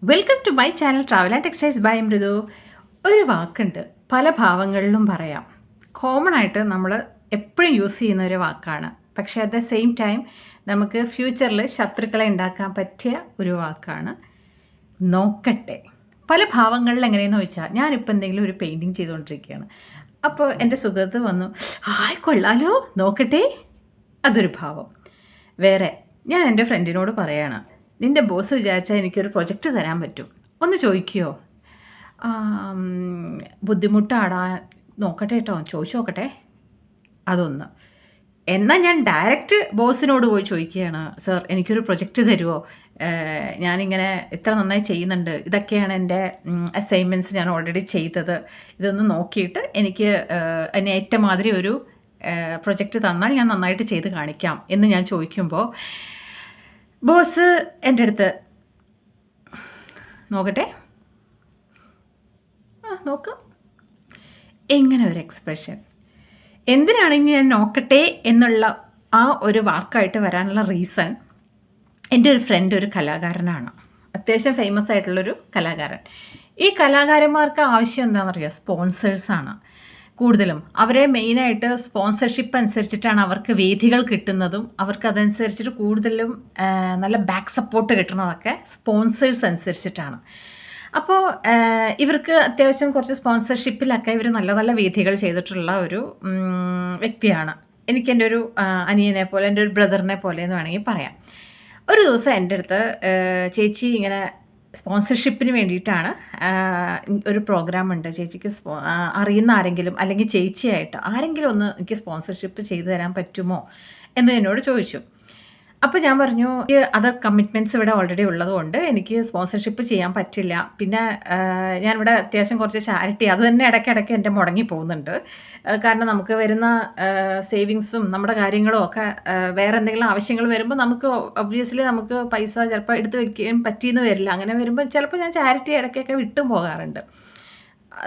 Welcome to my channel travel and textiles by Mridu. ഒരു വാക്കുണ്ട്, പല ഭാവങ്ങളിലും പറയാം. കോമൺ ആയിട്ട് നമ്മൾ എപ്പോഴും യൂസ് ചെയ്യുന്ന ഒരു വാക്കാണ്. പക്ഷേ അറ്റ് ദ സെയിം ടൈം നമുക്ക് ഫ്യൂച്ചറിൽ ശത്രുക്കളെ ഉണ്ടാക്കാൻ പറ്റിയ ഒരു വാക്കാണ് നോക്കട്ടെ. പല ഭാവങ്ങളിൽ എങ്ങനെയെന്ന് വെച്ചാൽ, ഞാനിപ്പോൾ എന്തെങ്കിലും ഒരു പെയിൻറ്റിങ് ചെയ്തുകൊണ്ടിരിക്കുകയാണ്. അപ്പോൾ എൻ്റെ സുഹൃത്ത് വന്നു, ആയ് കൊള്ളാലോ നോക്കട്ടെ. അതൊരു ഭാവം. വേറെ, ഞാൻ എൻ്റെ ഫ്രണ്ടിനോട് പറയാണ്, നിൻ്റെ ബോസ് വിചാരിച്ചാൽ എനിക്കൊരു പ്രൊജക്റ്റ് തരാൻ പറ്റും, ഒന്ന് ചോദിക്കുമോ? ബുദ്ധിമുട്ടാടാ, നോക്കട്ടെ കേട്ടോ, ചോദിച്ചു നോക്കട്ടെ. അതൊന്ന്. എന്നാൽ ഞാൻ ഡയറക്റ്റ് ബോസിനോട് പോയി ചോദിക്കുകയാണ്, സർ എനിക്കൊരു പ്രൊജക്റ്റ് തരുമോ? ഞാനിങ്ങനെ ഇത്ര നന്നായി ചെയ്യുന്നുണ്ട്, ഇതൊക്കെയാണ് എൻ്റെ അസൈൻമെൻറ്റ്സ്, ഞാൻ ഓൾറെഡി ചെയ്തത്, ഇതൊന്ന് നോക്കിയിട്ട് എനിക്ക് അതിന് ഏറ്റ മാതിരി ഒരു പ്രൊജക്റ്റ് തന്നാൽ ഞാൻ നന്നായിട്ട് ചെയ്ത് കാണിക്കാം എന്ന് ഞാൻ ചോദിക്കുമ്പോൾ ബോസ് എൻ്റെ അടുത്ത് നോക്കട്ടെ, നോക്കാം, എങ്ങനെ ഒരു എക്സ്പ്രഷൻ. എന്തിനാണെങ്കിൽ ഞാൻ നോക്കട്ടെ എന്നുള്ള ആ ഒരു വാക്കായിട്ട് വരാനുള്ള റീസൺ, എൻ്റെ ഒരു ഫ്രണ്ട് ഒരു കലാകാരനാണ്, അത്യാവശ്യം ഫേമസ് ആയിട്ടുള്ളൊരു കലാകാരൻ. ഈ കലാകാരന്മാർക്ക് ആവശ്യം എന്താണെന്നറിയോ? സ്പോൺസേഴ്സാണ് കൂടുതലും. അവരെ മെയിനായിട്ട് സ്പോൺസർഷിപ്പ് അനുസരിച്ചിട്ടാണ് അവർക്ക് വേദികൾ കിട്ടുന്നതും, അവർക്ക് അതനുസരിച്ചിട്ട് കൂടുതലും നല്ല ബാക്ക് സപ്പോർട്ട് കിട്ടുന്നതൊക്കെ സ്പോൺസേഴ്സ് അനുസരിച്ചിട്ടാണ്. അപ്പോൾ ഇവർക്ക് അത്യാവശ്യം കുറച്ച് സ്പോൺസർഷിപ്പിലൊക്കെ ഇവർ നല്ല നല്ല വേദികൾ ചെയ്തിട്ടുള്ള ഒരു വ്യക്തിയാണ്. എനിക്ക് എൻ്റെ ഒരു അനിയനെ പോലെ, എൻ്റെ ഒരു ബ്രദറിനെ പോലെ എന്ന് വേണമെങ്കിൽ പറയാം. ഒരു ദിവസം എൻ്റെ അടുത്ത്, ചേച്ചി ഇങ്ങനെ സ്പോൺസർഷിപ്പിന് വേണ്ടിയിട്ടാണ് ഒരു പ്രോഗ്രാം ഉണ്ട്, ചേച്ചിക്ക് അറിയുന്ന ആരെങ്കിലും അല്ലെങ്കിൽ ചേച്ചിയായിട്ട് ആരെങ്കിലും ഒന്ന് എനിക്ക് സ്പോൺസർഷിപ്പ് ചെയ്തു തരാൻ പറ്റുമോ എന്ന് എന്നോട് ചോദിച്ചു. അപ്പോൾ ഞാൻ പറഞ്ഞു, അതർ കമ്മിറ്റ്മെൻറ്റ്സ് ഇവിടെ ഓൾറെഡി ഉള്ളതുകൊണ്ട് എനിക്ക് സ്പോൺസർഷിപ്പ് ചെയ്യാൻ പറ്റില്ല. പിന്നെ ഞാനിവിടെ അത്യാവശ്യം കുറച്ച് ചാരിറ്റി, അത് തന്നെ ഇടയ്ക്കിടയ്ക്ക് എൻ്റെ മുടങ്ങി പോകുന്നുണ്ട്. കാരണം നമുക്ക് വരുന്ന സേവിങ്സും നമ്മുടെ കാര്യങ്ങളും ഒക്കെ വേറെ എന്തെങ്കിലും ആവശ്യങ്ങൾ വരുമ്പോൾ നമുക്ക് ഒബ്വിയസ്ലി നമുക്ക് പൈസ ചിലപ്പോൾ എടുത്ത് വയ്ക്കാൻ പറ്റിയെന്ന് വരില്ല. അങ്ങനെ വരുമ്പോൾ ചിലപ്പോൾ ഞാൻ ചാരിറ്റി ഇടയ്ക്കൊക്കെ വിട്ടും പോകാറുണ്ട്.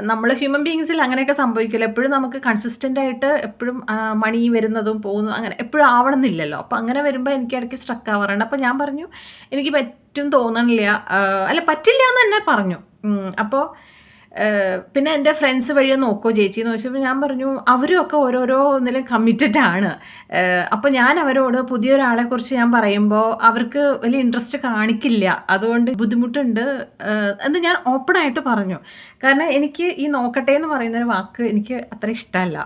നമ്മൾ ഹ്യൂമൻ ബീയിങ്സിൽ അങ്ങനെയൊക്കെ സംഭവിക്കില്ല. എപ്പോഴും നമുക്ക് കൺസിസ്റ്റൻ്റ് ആയിട്ട് എപ്പോഴും മണി വരുന്നതും പോകുന്നതും അങ്ങനെ എപ്പോഴും ആവണമെന്നില്ലല്ലോ. അപ്പോൾ അങ്ങനെ വരുമ്പോൾ എനിക്ക് ഇടയ്ക്ക് സ്ട്രക്ക് ആവാറുണ്ട്. അപ്പോൾ ഞാൻ പറഞ്ഞു, എനിക്ക് പറ്റും തോന്നണില്ല, അല്ല പറ്റില്ല എന്ന് തന്നെ പറഞ്ഞു. അപ്പോൾ പിന്നെ എൻ്റെ ഫ്രണ്ട്സ് വഴി നോക്കുമോ ചേച്ചി എന്ന് ചോദിച്ചപ്പോൾ ഞാൻ പറഞ്ഞു, അവരും ഒക്കെ ഓരോരോ ഒന്നിലും കമ്മിറ്റഡ് ആണ്. അപ്പോൾ ഞാൻ അവരോട് പുതിയൊരാളെക്കുറിച്ച് ഞാൻ പറയുമ്പോൾ അവർക്ക് വലിയ ഇൻട്രസ്റ്റ് കാണിക്കില്ല, അതുകൊണ്ട് ബുദ്ധിമുട്ടുണ്ട് എന്ന് ഞാൻ ഓപ്പണായിട്ട് പറഞ്ഞു. കാരണം എനിക്ക് ഈ നോക്കട്ടെ എന്ന് പറയുന്നൊരു വാക്ക് എനിക്ക് അത്ര ഇഷ്ടമല്ല.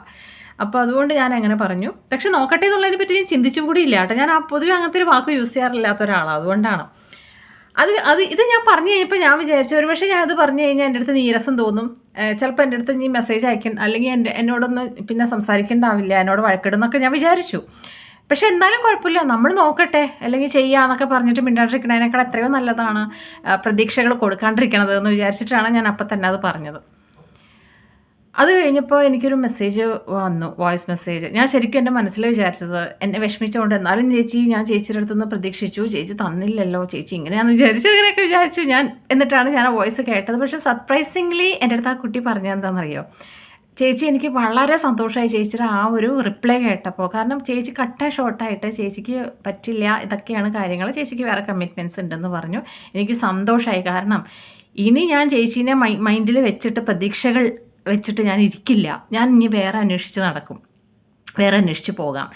അപ്പോൾ അതുകൊണ്ട് ഞാൻ അങ്ങനെ പറഞ്ഞു. പക്ഷെ നോക്കട്ടെ എന്നുള്ളതിനെ പറ്റി ഞാൻ ചിന്തിച്ചും കൂടി ഇല്ല കേട്ടോ. ഞാൻ പൊതുവെ അങ്ങനത്തെ ഒരു വാക്ക് യൂസ് ചെയ്യാറില്ലാത്ത ഒരാളാണ്, അതുകൊണ്ടാണ്. ഇത് ഞാൻ പറഞ്ഞു കഴിഞ്ഞപ്പോൾ ഞാൻ വിചാരിച്ചു, ഒരുപക്ഷെ ഞാനത് പറഞ്ഞു കഴിഞ്ഞാൽ എൻ്റെ അടുത്ത് നീരസം തോന്നും, ചിലപ്പോൾ എൻ്റെ അടുത്ത് നീ മെസ്സേജ് അയക്കണം, അല്ലെങ്കിൽ എന്നോടൊന്ന് പിന്നെ സംസാരിക്കേണ്ടാവില്ല, എന്നോട് വഴക്കിടുന്നൊക്കെ ഞാൻ വിചാരിച്ചു. പക്ഷെ എന്തായാലും കുഴപ്പമില്ല, നമ്മൾ നോക്കട്ടെ അല്ലെങ്കിൽ ചെയ്യാന്നൊക്കെ പറഞ്ഞിട്ട് മിണ്ടാണ്ടിരിക്കണതിനേക്കാൾ എത്രയോ നല്ലതാണ് പ്രതീക്ഷകൾ കൊടുക്കാണ്ടിരിക്കണത് എന്ന് വിചാരിച്ചിട്ടാണ് ഞാൻ അപ്പം തന്നെ അത് പറഞ്ഞത്. അത് കഴിഞ്ഞപ്പോൾ എനിക്കൊരു മെസ്സേജ് വന്നു, വോയിസ് മെസ്സേജ്. ഞാൻ ശരിക്കും എൻ്റെ മനസ്സിൽ വിചാരിച്ചത്, എന്നെ വിഷമിച്ചുകൊണ്ട്, എന്നാലും ചേച്ചി ഞാൻ ചേച്ചിയുടെ അടുത്തുനിന്ന് പ്രതീക്ഷിച്ചു, ചേച്ചി തന്നില്ലല്ലോ, ചേച്ചി ഇങ്ങനെയാണെന്ന് വിചാരിച്ചു, അങ്ങനെയൊക്കെ വിചാരിച്ചു ഞാൻ. എന്നിട്ടാണ് ഞാൻ ആ വോയിസ് കേട്ടത്. പക്ഷേ സർപ്രൈസിംഗ്ലി എൻ്റെ അടുത്ത് ആ കുട്ടി പറഞ്ഞത് എന്താണെന്നറിയോ? ചേച്ചി, എനിക്ക് വളരെ സന്തോഷമായി ചേച്ചിയുടെ ആ ഒരു റിപ്ലൈ കേട്ടപ്പോൾ. കാരണം ചേച്ചി കട്ട ഷോർട്ടായിട്ട് ചേച്ചിക്ക് പറ്റില്ല, ഇതൊക്കെയാണ് കാര്യങ്ങൾ, ചേച്ചിക്ക് വേറെ കമ്മിറ്റ്മെൻറ്റ്സ് ഉണ്ടെന്ന് പറഞ്ഞു. എനിക്ക് സന്തോഷമായി. കാരണം ഇനി ഞാൻ ചേച്ചീനെ മൈൻഡിൽ വെച്ചിട്ട് പ്രതീക്ഷകൾ വെച്ചിട്ട് ഞാൻ ഇരിക്കില്ല, ഞാൻ ഇനി വേറെ അന്വേഷിച്ച് നടക്കും, വേറെ അന്വേഷിച്ച് പോകാം.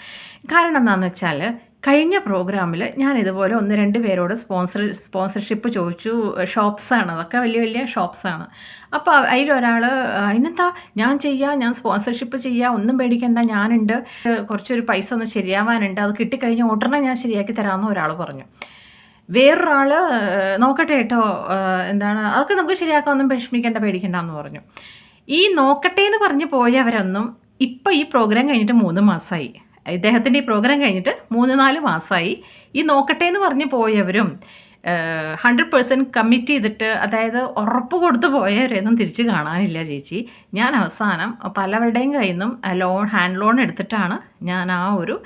കാരണം എന്താണെന്ന് വെച്ചാൽ, കഴിഞ്ഞ പ്രോഗ്രാമിൽ ഞാൻ ഇതുപോലെ 1-2 പേരോട് സ്പോൺസർഷിപ്പ് ചോദിച്ചു. ഷോപ്സാണ് അതൊക്കെ, വലിയ വലിയ ഷോപ്സാണ്. അപ്പോൾ അതിലൊരാൾ, അതിനെന്താ ഞാൻ ചെയ്യാം, ഞാൻ സ്പോൺസർഷിപ്പ് ചെയ്യാം, ഒന്നും പേടിക്കേണ്ട, ഞാനുണ്ട്, കുറച്ചൊരു പൈസ ഒന്ന് ശരിയാവാനുണ്ട്, അത് കിട്ടിക്കഴിഞ്ഞാൽ ഉടനെ ഞാൻ ശരിയാക്കി തരാമെന്ന് ഒരാൾ പറഞ്ഞു. വേറൊരാൾ, നോക്കട്ടെ കേട്ടോ, എന്താണ് അതൊക്കെ നമുക്ക് ശരിയാക്കാം, ഒന്നും വിഷമിക്കേണ്ട, പേടിക്കേണ്ട എന്ന് പറഞ്ഞു. ഈ നോക്കട്ടെ എന്ന് പറഞ്ഞ് പോയവരൊന്നും ഇപ്പോൾ ഈ പ്രോഗ്രാം കഴിഞ്ഞിട്ട് 3 മാസമായി, ഇദ്ദേഹത്തിൻ്റെ ഈ പ്രോഗ്രാം കഴിഞ്ഞിട്ട് 3-4 മാസമായി. ഈ നോക്കട്ടെ എന്ന് പറഞ്ഞ് പോയവരും 100% കമ്മിറ്റ് ചെയ്തിട്ട്, അതായത് ഉറപ്പ് കൊടുത്ത് പോയവരെയൊന്നും തിരിച്ച് കാണാനില്ല ചേച്ചി. ഞാൻ അവസാനം പലവരുടെയും കയ്യിൽ നിന്നും ഹാൻഡ് ലോൺ എടുത്തിട്ടാണ് ഞാൻ ആ ഒരു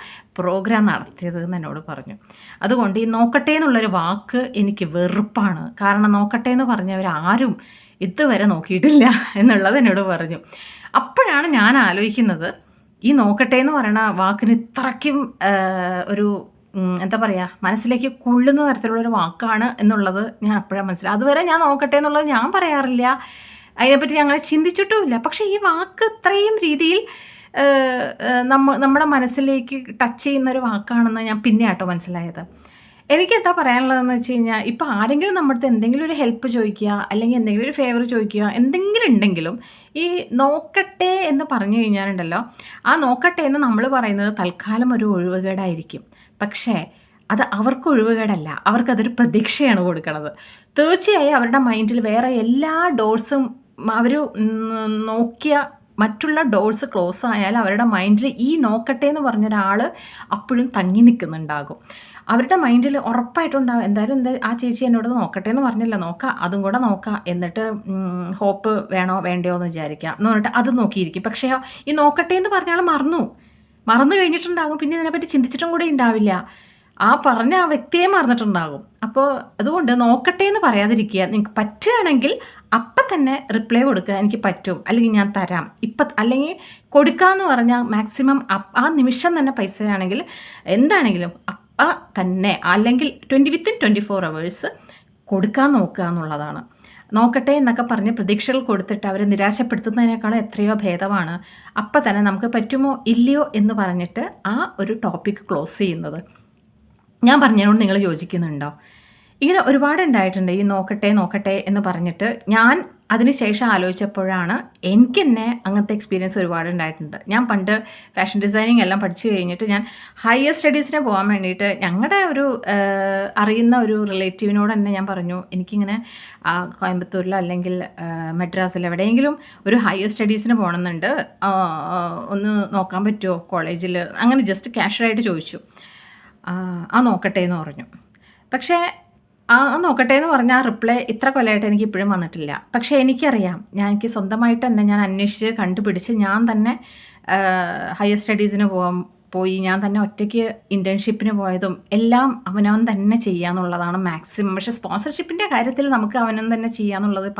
പ്രോഗ്രാം നടത്തിയത് എന്ന് എന്നോട് പറഞ്ഞു. അതുകൊണ്ട് ഈ നോക്കട്ടെ എന്നുള്ളൊരു വാക്ക് എനിക്ക് വെറുപ്പാണ്. കാരണം നോക്കട്ടെ എന്ന് പറഞ്ഞവരാരും ഇതുവരെ നോക്കിയിട്ടില്ല എന്നുള്ളത് എന്നോട് പറഞ്ഞു. അപ്പോഴാണ് ഞാൻ ആലോചിക്കുന്നത്, ഈ നോക്കട്ടെ എന്ന് പറയുന്ന വാക്കിന് ഇത്രയ്ക്കും ഒരു എന്താ പറയുക, മനസ്സിലേക്ക് കൊള്ളുന്ന തരത്തിലുള്ളൊരു വാക്കാണ് എന്നുള്ളത് ഞാൻ അപ്പോഴാണ് മനസ്സിലായി. അതുവരെ ഞാൻ നോക്കട്ടെ എന്നുള്ളത് ഞാൻ പറയാറില്ല, അതിനെപ്പറ്റി ഞങ്ങൾ ചിന്തിച്ചിട്ടുമില്ല. പക്ഷേ ഈ വാക്ക് ഇത്രയും രീതിയിൽ നമ്മുടെ മനസ്സിലേക്ക് ടച്ച് ചെയ്യുന്നൊരു വാക്കാണെന്ന് ഞാൻ പിന്നെ ആട്ടോ മനസ്സിലായത്. എനിക്കെന്താ പറയാനുള്ളതെന്ന് വെച്ച് കഴിഞ്ഞാൽ, ഇപ്പോൾ ആരെങ്കിലും നമ്മുടെ അടുത്ത് എന്തെങ്കിലും ഒരു ഹെൽപ്പ് ചോദിക്കുക, അല്ലെങ്കിൽ എന്തെങ്കിലും ഒരു ഫേവർ ചോദിക്കുക, എന്തെങ്കിലും ഉണ്ടെങ്കിലും ഈ നോക്കട്ടെ എന്ന് പറഞ്ഞു കഴിഞ്ഞാലുണ്ടല്ലോ, ആ നോക്കട്ടെ എന്ന് നമ്മൾ പറയുന്നത് തൽക്കാലം ഒരു ഒഴിവുകേടായിരിക്കും. പക്ഷേ അത് അവർക്ക് ഒഴിവുകേടല്ല, അവർക്കതൊരു പ്രതീക്ഷയാണ് കൊടുക്കുന്നത്. തീർച്ചയായും അവരുടെ മൈൻഡിൽ വേറെ എല്ലാ ഡോർസും അവർ നോക്കിയ മറ്റുള്ള ഡോർസ് ക്ലോസ് ആയാൽ അവരുടെ മൈൻഡിൽ ഈ നോക്കട്ടെ എന്ന് പറഞ്ഞൊരാൾ അപ്പോഴും തങ്ങി നിൽക്കുന്നുണ്ടാകും. അവരുടെ മൈൻഡിൽ ഉറപ്പായിട്ടുണ്ടാകും, എന്തായാലും ആ ചേച്ചി എന്നോട് നോക്കട്ടെ എന്ന് പറഞ്ഞില്ല, നോക്കാം, അതും കൂടെ നോക്കാം, എന്നിട്ട് ഹോപ്പ് വേണോ വേണ്ടയോ എന്ന് വിചാരിക്കാം എന്ന് പറഞ്ഞിട്ട് അത് നോക്കിയിരിക്കും. പക്ഷേ ഈ നോക്കട്ടെ എന്ന് പറഞ്ഞാൽ മറന്നു കഴിഞ്ഞിട്ടുണ്ടാകും, പിന്നെ ഇതിനെപ്പറ്റി ചിന്തിച്ചിട്ടും കൂടെ ഉണ്ടാവില്ല, ആ പറഞ്ഞ ആ വ്യക്തിയെ മറന്നിട്ടുണ്ടാകും. അപ്പോൾ അതുകൊണ്ട് നോക്കട്ടെ എന്ന് പറയാതിരിക്കുക. നിങ്ങൾക്ക് പറ്റുകയാണെങ്കിൽ അപ്പം തന്നെ റിപ്ലൈ കൊടുക്കുക, എനിക്ക് പറ്റും, അല്ലെങ്കിൽ ഞാൻ തരാം ഇപ്പം, അല്ലെങ്കിൽ കൊടുക്കാമെന്ന് പറഞ്ഞാൽ മാക്സിമം ആ നിമിഷം തന്നെ പൈസയാണെങ്കിൽ എന്താണെങ്കിലും അപ്പം തന്നെ, അല്ലെങ്കിൽ വിത്തിൻ 24 hours കൊടുക്കാൻ നോക്കുക എന്നുള്ളതാണ്. നോക്കട്ടെ എന്നൊക്കെ പറഞ്ഞ് പ്രതീക്ഷകൾ കൊടുത്തിട്ട് അവരെ നിരാശപ്പെടുത്തുന്നതിനേക്കാളും എത്രയോ ഭേദമാണ് അപ്പം തന്നെ നമുക്ക് പറ്റുമോ ഇല്ലയോ എന്ന് പറഞ്ഞിട്ട് ആ ഒരു ടോപ്പിക് ക്ലോസ് ചെയ്യുന്നത്. ഞാൻ പറഞ്ഞതിനോട് നിങ്ങൾ യോജിക്കുന്നുണ്ടോ? ഇങ്ങനെ ഒരുപാട് ഉണ്ടായിട്ടുണ്ട് ഈ നോക്കട്ടെ എന്ന് പറഞ്ഞിട്ട്. ഞാൻ അതിന് ശേഷം ആലോചിച്ചപ്പോഴാണ് എനിക്ക് തന്നെ അങ്ങനത്തെ എക്സ്പീരിയൻസ് ഒരുപാട് ഉണ്ടായിട്ടുണ്ട്. ഞാൻ പണ്ട് ഫാഷൻ ഡിസൈനിങ് എല്ലാം പഠിച്ചു കഴിഞ്ഞിട്ട് ഞാൻ ഹയർ സ്റ്റഡീസിന് പോകാൻ വേണ്ടിയിട്ട് ഞങ്ങളുടെ ഒരു അറിയുന്ന ഒരു റിലേറ്റീവിനോട് തന്നെ ഞാൻ പറഞ്ഞു, എനിക്കിങ്ങനെ കോയമ്പത്തൂരിലോ അല്ലെങ്കിൽ മദ്രാസിലോ എവിടെയെങ്കിലും ഒരു ഹയർ സ്റ്റഡീസിന് പോകണമെന്നുണ്ട്, ഒന്ന് നോക്കാൻ പറ്റുമോ കോളേജിൽ, അങ്ങനെ ജസ്റ്റ് കാഷ്വലായിട്ട് ചോദിച്ചു. നോക്കട്ടെ എന്ന് പറഞ്ഞു. പക്ഷേ നോക്കട്ടെ എന്ന് പറഞ്ഞാൽ റിപ്ലൈ ഇത്ര കൊല്ലമായിട്ട് എനിക്ക് ഇപ്പോഴും വന്നിട്ടില്ല. പക്ഷേ എനിക്കറിയാം, എനിക്ക് സ്വന്തമായിട്ട് തന്നെ ഞാൻ അന്വേഷിച്ച് കണ്ടുപിടിച്ച് ഞാൻ തന്നെ ഹയർ സ്റ്റഡീസിന് പോയി ഞാൻ തന്നെ ഒറ്റയ്ക്ക് ഇൻറ്റേൺഷിപ്പിന് പോയതും എല്ലാം അവനവൻ തന്നെ ചെയ്യാന്നുള്ളതാണ് മാക്സിമം. പക്ഷേ സ്പോൺസർഷിപ്പിൻ്റെ കാര്യത്തിൽ നമുക്ക് അവനവൻ തന്നെ ചെയ്യാന്നുള്ളത്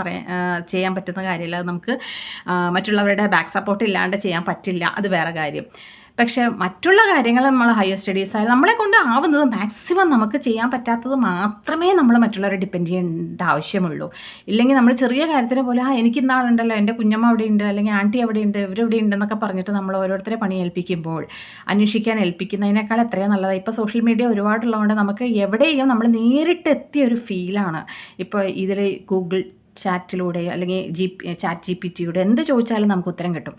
ചെയ്യാൻ പറ്റുന്ന കാര്യമില്ല. നമുക്ക് മറ്റുള്ളവരുടെ ബാക്ക് സപ്പോർട്ട് ഇല്ലാണ്ട് ചെയ്യാൻ പറ്റില്ല, അത് വേറെ കാര്യം. പക്ഷേ മറ്റുള്ള കാര്യങ്ങൾ നമ്മൾ ഹയർ സ്റ്റഡീസ് ആയാലും നമ്മളെ കൊണ്ട് ആവുന്നത് മാക്സിമം നമുക്ക് ചെയ്യാൻ പറ്റാത്തത് മാത്രമേ നമ്മൾ മറ്റുള്ളവരെ ഡിപ്പെൻഡ് ചെയ്യേണ്ട ആവശ്യമുള്ളൂ. ഇല്ലെങ്കിൽ നമ്മൾ ചെറിയ കാര്യത്തിനെ പോലെ എനിക്ക് ഇന്നാളുണ്ടല്ലോ, എൻ്റെ കുഞ്ഞമ്മ അവിടെയുണ്ട്, അല്ലെങ്കിൽ ആൻറ്റി അവിടെയുണ്ട്, ഇവരെവിടെ ഉണ്ടെന്നൊക്കെ പറഞ്ഞിട്ട് നമ്മൾ ഓരോരുത്തരെ പണി ഏൽപ്പിക്കുമ്പോൾ, അന്വേഷിക്കാൻ ഏൽപ്പിക്കുന്നതിനേക്കാൾ എത്രയോ നല്ലതാണ്. ഇപ്പോൾ സോഷ്യൽ മീഡിയ ഒരുപാടുള്ളതുകൊണ്ട് നമുക്ക് എവിടെയും നമ്മൾ നേരിട്ട് എത്തിയ ഒരു ഫീലാണ്. ഇപ്പോൾ ഇതിൽ ഗൂഗിൾ ചാറ്റിലൂടെ അല്ലെങ്കിൽ ChatGPT എന്ത് ചോദിച്ചാലും നമുക്ക് ഉത്തരം കിട്ടും.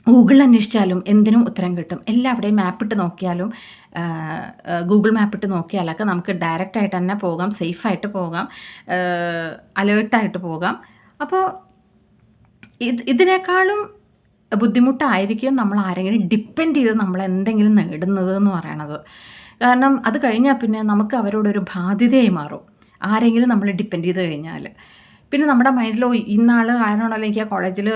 ഗൂഗിളിൽ അന്വേഷിച്ചാലും എന്തിനും ഉത്തരം കിട്ടും. എല്ലാവിടെയും മാപ്പിട്ട് നോക്കിയാലും ഗൂഗിൾ മാപ്പിട്ട് നോക്കിയാലൊക്കെ നമുക്ക് ഡയറക്റ്റായിട്ട് തന്നെ പോകാം, സേഫായിട്ട് പോകാം, അലേർട്ടായിട്ട് പോകാം. അപ്പോൾ ഇതിനേക്കാളും ബുദ്ധിമുട്ടായിരിക്കും നമ്മൾ ആരെങ്കിലും ഡിപ്പെൻഡ് ചെയ്ത് നമ്മൾ എന്തെങ്കിലും നേടുന്നത് എന്ന് പറയണത്. കാരണം അത് കഴിഞ്ഞാൽ പിന്നെ നമുക്ക് അവരോടൊരു ബാധ്യതയായി മാറും, ആരെങ്കിലും നമ്മൾ ഡിപ്പെൻഡ് ചെയ്ത് കഴിഞ്ഞാൽ. പിന്നെ നമ്മുടെ മൈൻഡിലോ ഇന്നാൾ കാരണമാണല്ലോ എനിക്ക് ആ കോളേജിൽ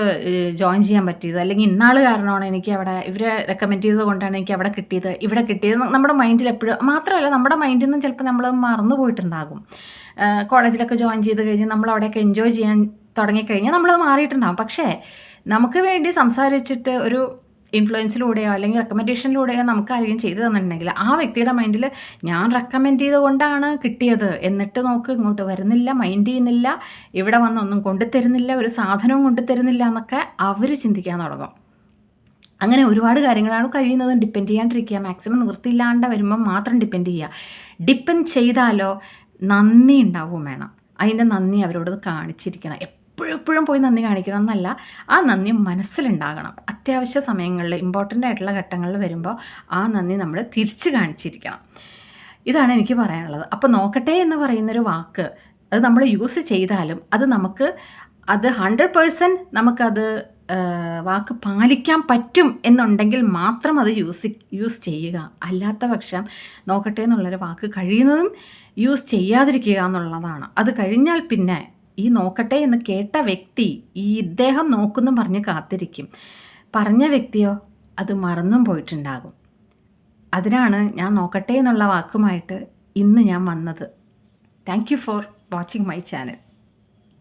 ജോയിൻ ചെയ്യാൻ പറ്റിയത്, അല്ലെങ്കിൽ ഇന്നാൾ കാരണമാണ് എനിക്ക് അവിടെ ഇവരെ റെക്കമെൻഡ് ചെയ്തത് കൊണ്ടാണ് എനിക്ക് അവിടെ കിട്ടിയത്, ഇവിടെ കിട്ടിയത് നമ്മുടെ മൈൻഡിൽ എപ്പോഴും. മാത്രമല്ല നമ്മുടെ മൈൻഡിൽ നിന്ന് ചിലപ്പോൾ നമ്മൾ മറന്നു പോയിട്ടുണ്ടാകും. കോളേജിലൊക്കെ ജോയിൻ ചെയ്ത് കഴിഞ്ഞ് നമ്മൾ അവിടെയൊക്കെ എൻജോയ് ചെയ്യാൻ തുടങ്ങിക്കഴിഞ്ഞാൽ നമ്മളത് മാറിയിട്ടുണ്ടാകും. പക്ഷേ നമുക്ക് വേണ്ടി സംസാരിച്ചിട്ട് ഒരു ഇൻഫ്ലുവൻസിലൂടെയോ അല്ലെങ്കിൽ റെക്കമെൻഡേഷനിലൂടെയോ നമുക്ക് ആരെങ്കിലും ചെയ്തു തന്നിട്ടുണ്ടെങ്കിൽ ആ വ്യക്തിയുടെ മൈൻഡിൽ ഞാൻ റെക്കമെൻഡ് ചെയ്തുകൊണ്ടാണ് കിട്ടിയത്, എന്നിട്ട് നോക്ക് ഇങ്ങോട്ട് വരുന്നില്ല, മൈൻഡ് ചെയ്യുന്നില്ല, ഇവിടെ വന്ന് ഒന്നും കൊണ്ടുതരുന്നില്ല, ഒരു സാധനവും കൊണ്ടുതരുന്നില്ല എന്നൊക്കെ അവർ ചിന്തിക്കാൻ തുടങ്ങും. അങ്ങനെ ഒരുപാട് കാര്യങ്ങളാണ് കഴിയുന്നത്. ഡിപ്പെൻഡ് ചെയ്യാണ്ടിരിക്കുക, മാക്സിമം നിവൃത്തിയില്ലാണ്ട് വരുമ്പോൾ മാത്രം ഡിപ്പെൻഡ് ചെയ്യുക. ഡിപ്പെൻഡ് ചെയ്താലോ നന്ദി ഉണ്ടാവും വേണം, അതിൻ്റെ നന്ദി അവരോട് കാണിച്ചിരിക്കണം. എപ്പോഴും പോയി നന്ദി കാണിക്കണം എന്നല്ല, ആ നന്ദി മനസ്സിലുണ്ടാകണം. അത്യാവശ്യ സമയങ്ങളിൽ ഇമ്പോർട്ടൻ്റ് ആയിട്ടുള്ള ഘട്ടങ്ങളിൽ വരുമ്പോൾ ആ നന്ദി നമ്മൾ തിരിച്ച് കാണിച്ചിരിക്കണം. ഇതാണ് എനിക്ക് പറയാനുള്ളത്. അപ്പോൾ നോക്കട്ടെ എന്ന് പറയുന്നൊരു വാക്ക് അത് നമ്മൾ യൂസ് ചെയ്താലും അത് 100% നമുക്കത് വാക്ക് പാലിക്കാൻ പറ്റും എന്നുണ്ടെങ്കിൽ മാത്രം അത് യൂസ് ചെയ്യുക. അല്ലാത്ത പക്ഷം നോക്കട്ടെ എന്നുള്ളൊരു വാക്ക് കഴിയുന്നതും യൂസ് ചെയ്യാതിരിക്കുക എന്നുള്ളതാണ്. അത് കഴിഞ്ഞാൽ പിന്നെ ഈ നോക്കട്ടെ എന്ന് കേട്ട വ്യക്തി ഇദ്ദേഹം നോക്കുന്നു പറഞ്ഞ് കാത്തിരിക്കും, പറഞ്ഞ വ്യക്തിയോ അത് മറന്നും പോയിട്ടുണ്ടാകും. അതിനാണ് ഞാൻ നോക്കട്ടെ എന്നുള്ള വാക്കുമായിട്ട് ഇന്ന് ഞാൻ വന്നത്. Thank you for watching my channel.